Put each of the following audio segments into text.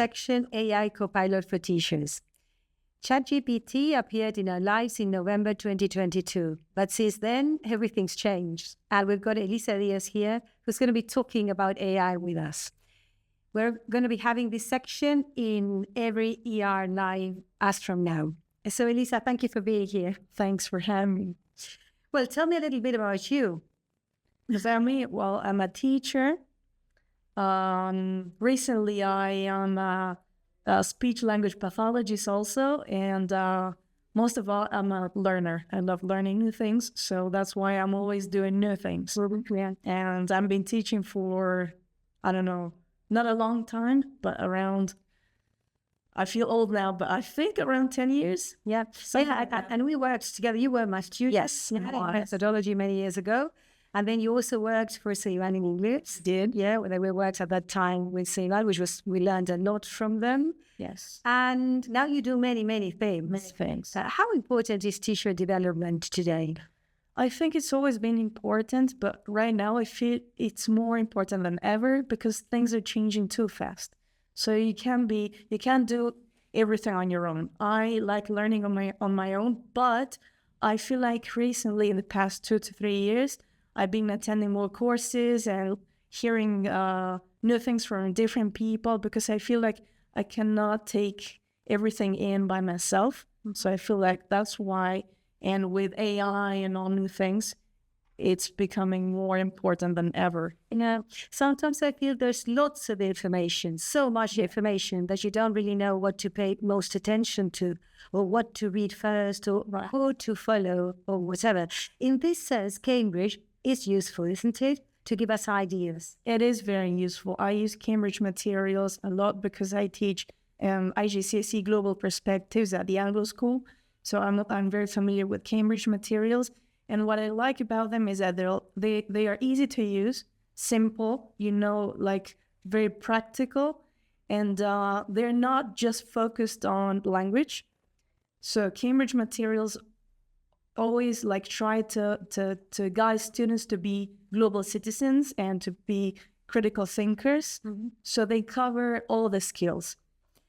section, AI Copilot for Teachers. ChatGPT appeared in our lives in November 2022, but since then, everything's changed. And we've got Elisa Díaz here, who's going to be talking about AI with us. We're going to be having this section in every ER live as from now. So, Elisa, thank you for being here. Thanks for having me. Well, tell me a little bit about you. About me? Well, I'm a teacher. Recently, I am a speech-language pathologist also, and most of all, I'm a learner. I love learning new things, so that's why I'm always doing new things. Yeah. And I've been teaching for, I don't know, not a long time, but around, I feel old now, but I think around 10 years. Yeah. And we worked together. You were my student. Yes. You had methodology many years ago. And then you also worked for Seivan in English. Did. Yeah, we worked at that time with Seivan, we learned a lot from them. Yes. And now you do many things. Many things. How important is teacher development today? I think it's always been important, but right now I feel it's more important than ever because things are changing too fast. So you can't do everything on your own. I like learning on my own, but I feel like recently in the past 2 to 3 years, I've been attending more courses and hearing new things from different people because I feel like I cannot take everything in by myself. So I feel like that's why, and with AI and all new things, it's becoming more important than ever. You know, sometimes I feel there's lots of information, so much information that you don't really know what to pay most attention to or what to read first or who to follow or whatever. In this sense, Cambridge is useful, isn't it, to give us ideas? It is very useful. I use Cambridge materials a lot because I teach IGCSE Global Perspectives at the Anglo school. So I'm very familiar with Cambridge materials. And what I like about them is that they are easy to use, simple, like very practical, and they're not just focused on language. So Cambridge materials always try to guide students to be global citizens and to be critical thinkers. Mm-hmm. So they cover all the skills.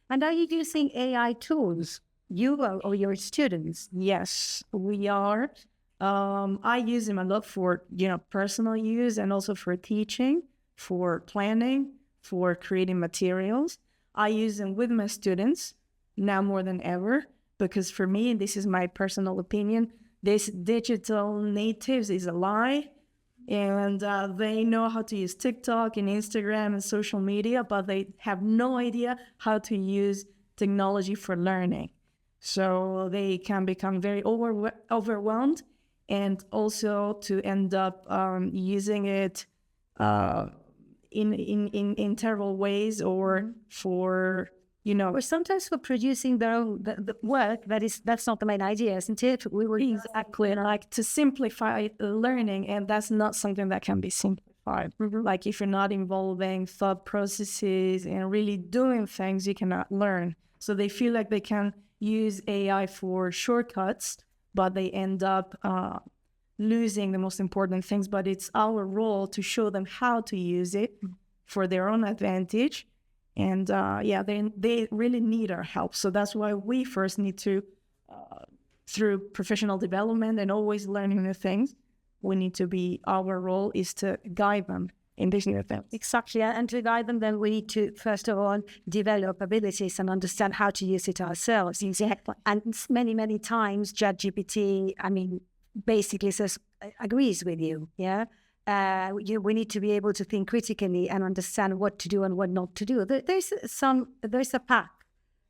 And are you using AI tools, you or your students? Yes, we are. I use them a lot for, personal use and also for teaching, for planning, for creating materials. I use them with my students now more than ever, because for me, this is my personal opinion, this digital natives is a lie. And they know how to use TikTok and Instagram and social media, but they have no idea how to use technology for learning. So they can become very overwhelmed, and also to end up using it in terrible ways, or for, or sometimes for producing their own the work that's not the main idea, isn't it? We were exactly like to simplify learning, and that's not something that can be simplified. Mm-hmm. Like if you're not involving thought processes and really doing things, you cannot learn. So they feel like they can use AI for shortcuts, but they end up losing the most important things. But it's our role to show them how to use it for their own advantage. And they really need our help. So that's why we first need to, through professional development and always learning new things, our role is to guide them in these new things. Exactly. And to guide them, then we need to, first of all, develop abilities and understand how to use it ourselves. Exactly. And many times, ChatGPT, basically agrees with you, yeah? We need to be able to think critically and understand what to do and what not to do. There's a pack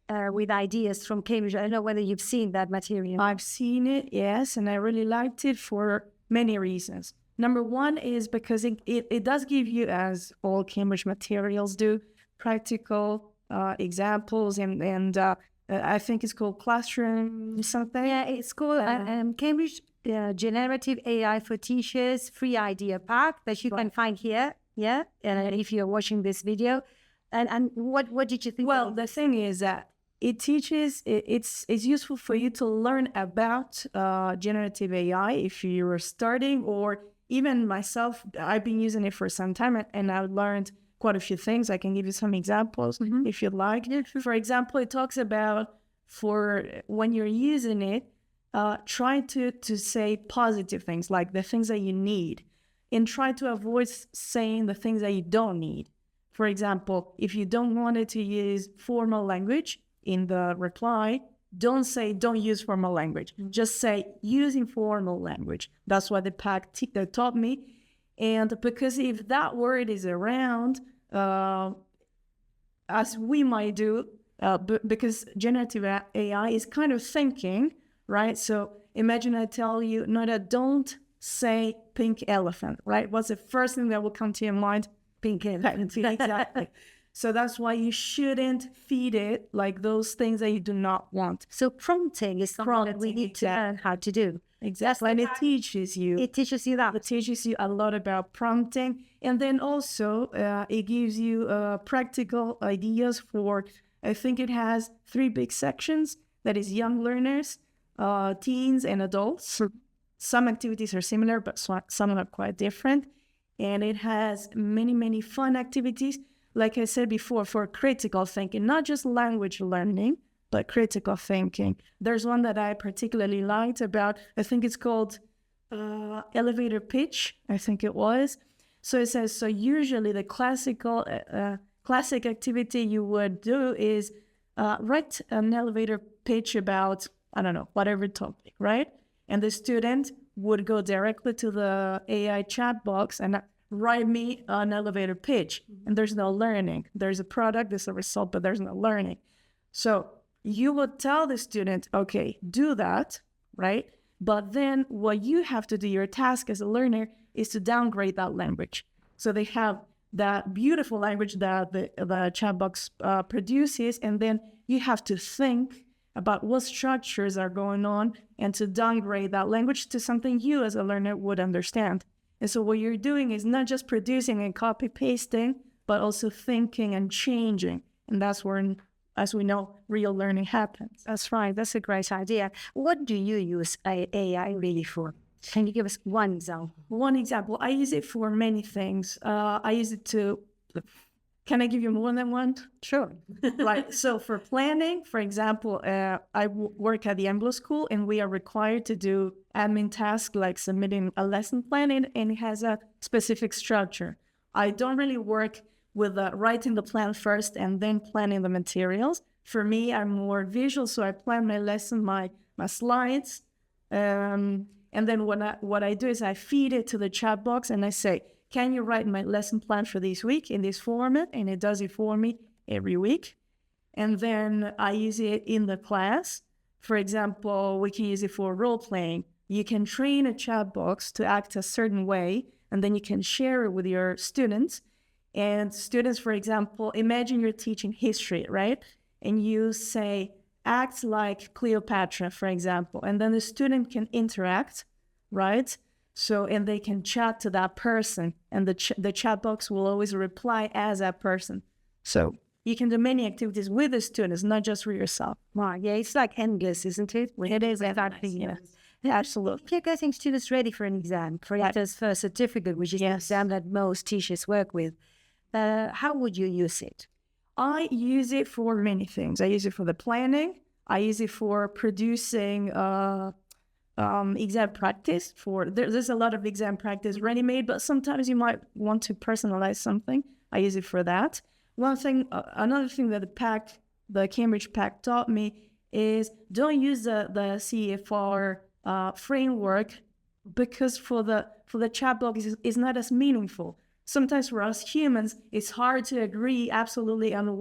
with ideas from Cambridge. I don't know whether you've seen that material. I've seen it, yes, and I really liked it for many reasons. Number one is because it does give you, as all Cambridge materials do, practical examples, and I think it's called Classroom something. Yeah, it's called Cambridge Generative AI for Teachers free idea pack that you can find here. Yeah, and if you're watching this video, and what did you think? Well, the thing is that it teaches. It's useful for you to learn about generative AI if you're starting, or even myself. I've been using it for some time, and I learned quite a few things. I can give you some examples if you'd like. Yeah, sure. For example, it talks about for when you're using it, try to say positive things, like the things that you need, and try to avoid saying the things that you don't need. For example, if you don't want it to use formal language in the reply, don't say don't use formal language. Just say use informal language. That's what the pack taught me. And because if that word is around, as we might do, because generative AI is kind of thinking, right? So imagine I tell you, Nora, don't say pink elephant, right? What's the first thing that will come to your mind? Pink elephant. Exactly. So that's why you shouldn't feed it like those things that you do not want. So prompting is something that we need to learn how to do. Exactly. And it teaches you. It teaches you that. It teaches you a lot about prompting. And then also it gives you practical ideas for, I think it has 3 big sections. That is young learners, teens, and adults. Some activities are similar, but some are quite different. And it has many, many fun activities. Like I said before, for critical thinking, not just language learning, but critical thinking. There's one that I particularly liked about, I think it's called elevator pitch, I think it was. So it says, so usually the classic activity you would do is write an elevator pitch about, I don't know, whatever topic, right? And the student would go directly to the AI chat box and write me an elevator pitch. And there's no learning. There's a product, there's a result, but there's no learning. So you would tell the student, okay, do that, right? But then what you have to do, your task as a learner, is to downgrade that language. So they have that beautiful language that the chat box produces, and then you have to think about what structures are going on and to downgrade that language to something you as a learner would understand. And so what you're doing is not just producing and copy pasting, but also thinking and changing. And that's where, as we know, real learning happens. That's right. That's a great idea. What do you use AI really for? Can you give us one example? One example, I use it for many things. I use it to, can I give you more than one? Sure. Right. So for planning, for example, I work at the Anglo school, and we are required to do admin tasks like submitting a lesson plan, and it has a specific structure. I don't really work with writing the plan first and then planning the materials. For me, I'm more visual, so I plan my lesson, my slides, and then what I do is I feed it to the chat box and I say, can you write my lesson plan for this week in this format? And it does it for me every week. And then I use it in the class. For example, we can use it for role playing. You can train a chat box to act a certain way, and then you can share it with your students. And students, for example, imagine you're teaching history, right? And you say, act like Cleopatra, for example, and then the student can interact, right? So, and they can chat to that person, and the chat box will always reply as that person. So you can do many activities with the students, not just for yourself. Wow, yeah, it's like endless, isn't it? It is exactly, yes. Absolutely. You're getting students ready for an exam, for instance, for a certificate, which is the exam that most teachers work with. How would you use it? I use it for many things. I use it for the planning. I use it for producing exam practice. There's a lot of exam practice ready-made, but sometimes you might want to personalize something. I use it for that. Another thing that the Cambridge Pack taught me is don't use the CFR framework, because for the chat box is not as meaningful. Sometimes for us humans, it's hard to agree absolutely on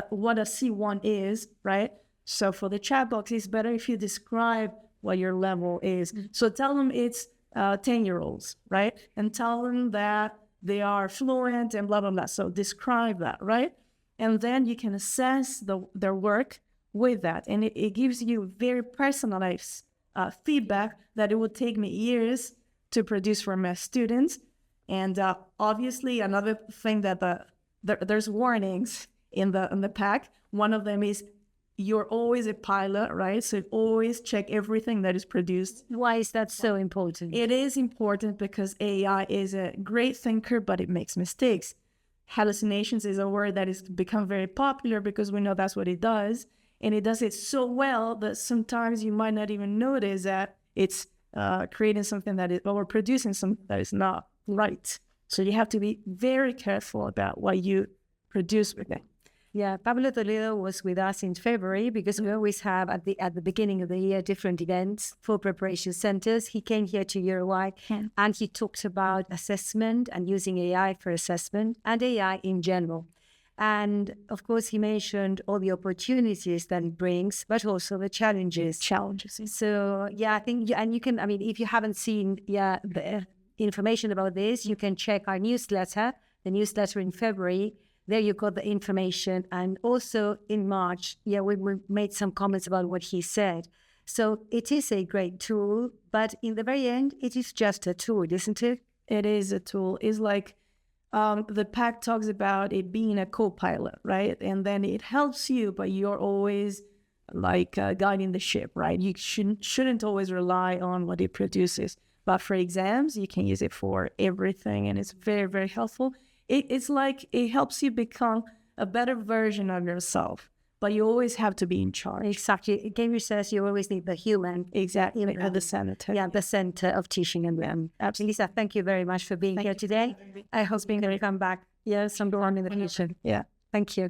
what a C1 is, right? So for the chat box, it's better if you describe what your level is. So tell them it's 10-year-olds, right? And tell them that they are fluent and blah, blah, blah. So describe that, right? And then you can assess their work with that. And it gives you very personalized feedback that it would take me years to produce for my students. And obviously, another thing that there's warnings in the pack. One of them is you're always a pilot, right? So always check everything that is produced. Why is that so important? It is important because AI is a great thinker, but it makes mistakes. hallucinations is a word that has become very popular because we know that's what it does. And it does it so well that sometimes you might not even notice that it's creating something that is, or producing something that is not right. So you have to be very careful about what you produce with it. Yeah, Pablo Toledo was with us in February because we always have at the beginning of the year different events for preparation centers. He came here to Uruguay and he talked about assessment and using AI for assessment and AI in general. And of course, he mentioned all the opportunities that it brings, but also the challenges. So yeah, I think, and you can, I mean, if you haven't seen the information about this, you can check our newsletter, the newsletter in February. There you got the information. And also in March, we made some comments about what he said. So it is a great tool, but in the very end, it is just a tool, isn't it? It is a tool. It's like the pack talks about it being a co-pilot, right? And then it helps you, but you're always like guiding the ship, right? You shouldn't always rely on what it produces. But for exams, you can use it for everything, and it's very, very helpful. It's like it helps you become a better version of yourself, but you always have to be in charge. Exactly. Cambridge says you always need the human. Exactly. At the center. Yeah, the center of teaching and learning. Elisa, thank you very much for being here today. I hope you can come back sometime in the future. Yeah. Thank you.